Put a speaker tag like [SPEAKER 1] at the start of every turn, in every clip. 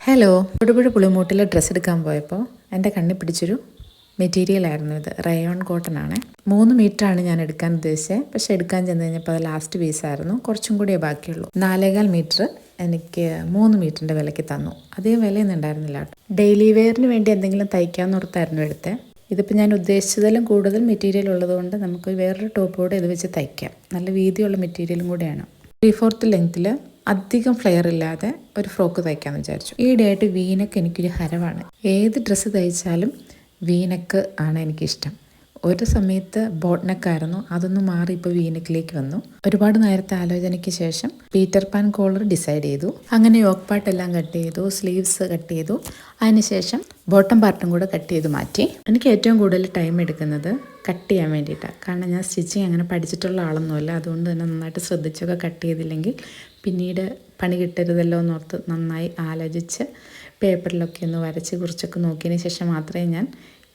[SPEAKER 1] Hello, Thodupuzha പുളിമൂട്ടിൽ dress എടുക്കാൻ പോയപ്പോൾ എൻ്റെ കണ്ണിൽ പിടിച്ചൊരു മെറ്റീരിയലായിരുന്നു ഇത്. റയോൺ കോട്ടൺ ആണ്. 3 മീറ്ററാണ് ഞാൻ എടുക്കാൻ ഉദ്ദേശിച്ചത്. പക്ഷെ എടുക്കാൻ ചെന്ന് കഴിഞ്ഞപ്പോൾ അത് ലാസ്റ്റ് പീസായിരുന്നു. കുറച്ചും കൂടിയേ ബാക്കിയുള്ളൂ. 4.25 മീറ്റർ എനിക്ക് 3 മീറ്ററിൻ്റെ വിലയ്ക്ക് തന്നു. അധികം വിലയൊന്നും ഉണ്ടായിരുന്നില്ല കേട്ടോ. ഡെയിലി വെയറിന് വേണ്ടി എന്തെങ്കിലും തയ്ക്കാമെന്നോർത്തായിരുന്നു എടുത്തത്. ഇതിപ്പോൾ ഞാൻ ഉദ്ദേശിച്ചതിലും കൂടുതൽ മെറ്റീരിയൽ ഉള്ളതുകൊണ്ട് നമുക്ക് വേറൊരു ടോപ്പ് കൂടെ ഇത് വെച്ച് തയ്ക്കാം. നല്ല വീതിയുള്ള മെറ്റീരിയലും കൂടെയാണ്. 3/4 ലെങ്ത്തിൽ അധികം ഫ്ലെയർ ഇല്ലാതെ ഒരു ഫ്രോക്ക് തയ്ക്കാമെന്ന് വിചാരിച്ചു. ഈയിടെയായിട്ട് വീനക്ക് എനിക്കൊരു ഹരവാണ്. ഏത് ഡ്രസ്സ് തയ്ച്ചാലും വീനക്ക് ആണ് എനിക്കിഷ്ടം. ഒരു സമയത്ത് ബോട്ട്നെക്കായിരുന്നു, അതൊന്നും മാറി ഇപ്പോൾ വീനക്കിലേക്ക് വന്നു. ഒരുപാട് നേരത്തെ ആലോചനയ്ക്ക് ശേഷം പീറ്റർ പാൻ കോളർ ഡിസൈഡ് ചെയ്തു. അങ്ങനെ യോക്ക് പാർട്ടെല്ലാം കട്ട് ചെയ്തു, സ്ലീവ്സ് കട്ട് ചെയ്തു. അതിനുശേഷം ബോട്ടം പാർട്ടും കൂടെ കട്ട് ചെയ്ത് മാറ്റി. എനിക്ക് ഏറ്റവും കൂടുതൽ ടൈം എടുക്കുന്നത് കട്ട് ചെയ്യാൻ വേണ്ടിയിട്ടാണ്. കാരണം ഞാൻ സ്റ്റിച്ചിങ് അങ്ങനെ പഠിച്ചിട്ടുള്ള ആളൊന്നുമല്ല. അതുകൊണ്ട് തന്നെ നന്നായിട്ട് ശ്രദ്ധിച്ചൊക്കെ കട്ട് ചെയ്തില്ലെങ്കിൽ പിന്നീട് പണി കിട്ടരുതല്ലോ എന്നോർത്ത് നന്നായി ആലോചിച്ച് പേപ്പറിലൊക്കെ ഒന്ന് വരച്ച് കുറിച്ചൊക്കെ നോക്കിയതിന് ശേഷം മാത്രമേ ഞാൻ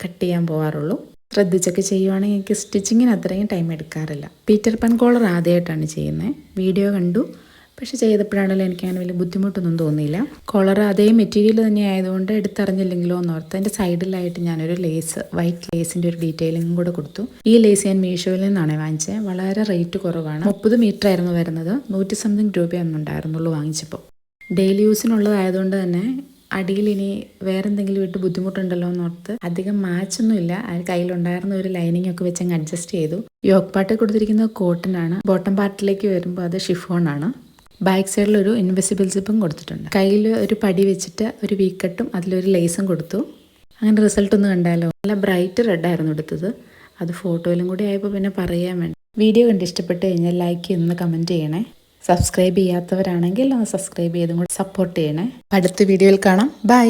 [SPEAKER 1] കട്ട് ചെയ്യാൻ പോകാറുള്ളൂ. ശ്രദ്ധിച്ചൊക്കെ ചെയ്യുവാണെങ്കിൽ എനിക്ക് സ്റ്റിച്ചിങ്ങിന് അത്രയും ടൈം എടുക്കാറില്ല. പീറ്റർ പാൻ കോളർ ആദ്യമായിട്ടാണ് ചെയ്യുന്നത്. വീഡിയോ കണ്ടു, പക്ഷെ ചെയ്തപ്പോഴാണല്ലോ എനിക്ക് അങ്ങനെ വലിയ ബുദ്ധിമുട്ടൊന്നും തോന്നിയില്ല. കോളർ അതേ മെറ്റീരിയൽ തന്നെ ആയതുകൊണ്ട് എടുത്തറിഞ്ഞില്ലെങ്കിലോ എന്നോർത്ത് അതിൻ്റെ സൈഡിലായിട്ട് ഞാനൊരു ലേസ്, വൈറ്റ് ലേസിൻ്റെ ഒരു ഡീറ്റെയിലിംഗ് കൂടെ കൊടുത്തു. ഈ ലേസ് ഞാൻ മീഷോയിൽ നിന്നാണ് വാങ്ങിച്ചത്. വളരെ റേറ്റ് കുറവാണ്. 30 മീറ്റർ ആയിരുന്നു വരുന്നത്. 100 സംതിങ് രൂപയൊന്നും ഉണ്ടായിരുന്നുള്ളൂ വാങ്ങിച്ചപ്പോൾ. ഡെയിലി യൂസിനുള്ളതായതുകൊണ്ട് തന്നെ അടിയിൽ ഇനി വേറെ എന്തെങ്കിലും ഇട്ട് ബുദ്ധിമുട്ടുണ്ടല്ലോ എന്നോർത്ത് അധികം മാച്ചൊന്നുമില്ല. കയ്യിലുണ്ടായിരുന്ന ഒരു ലൈനിങ് ഒക്കെ വെച്ച് അങ്ങ് അഡ്ജസ്റ്റ് ചെയ്തു. യോക്ക് പാർട്ട് കൊടുത്തിരിക്കുന്നത് കോട്ടൺ ആണ്. ബോട്ടം പാർട്ടിലേക്ക് വരുമ്പോൾ അത് ഷിഫോൺ ആണ്. ബാക്ക് സൈഡിൽ ഒരു ഇൻവിസിബിൾ സിപ്പും കൊടുത്തിട്ടുണ്ട്. കയ്യിൽ ഒരു പടി വെച്ചിട്ട് ഒരു വീക്കട്ടും അതിലൊരു ലേസും കൊടുത്തു. അങ്ങനെ റിസൾട്ട് ഒന്ന് കണ്ടാലോ. നല്ല ബ്രൈറ്റ് റെഡായിരുന്നു എടുത്തത്. അത് ഫോട്ടോയിലും കൂടി ആയപ്പോൾ പിന്നെ പറയാൻ വേണ്ട. വീഡിയോ കണ്ട് ഇഷ്ടപ്പെട്ട് കഴിഞ്ഞാൽ ലൈക്ക് ചെയ്യുന്ന കമൻറ്റ് ചെയ്യണേ. സബ്സ്ക്രൈബ് ചെയ്യാത്തവരാണെങ്കിൽ ഒന്ന് സബ്സ്ക്രൈബ് ചെയ്തും കൂടി സപ്പോർട്ട് ചെയ്യണേ. അടുത്ത വീഡിയോയിൽ കാണാം. ബൈ.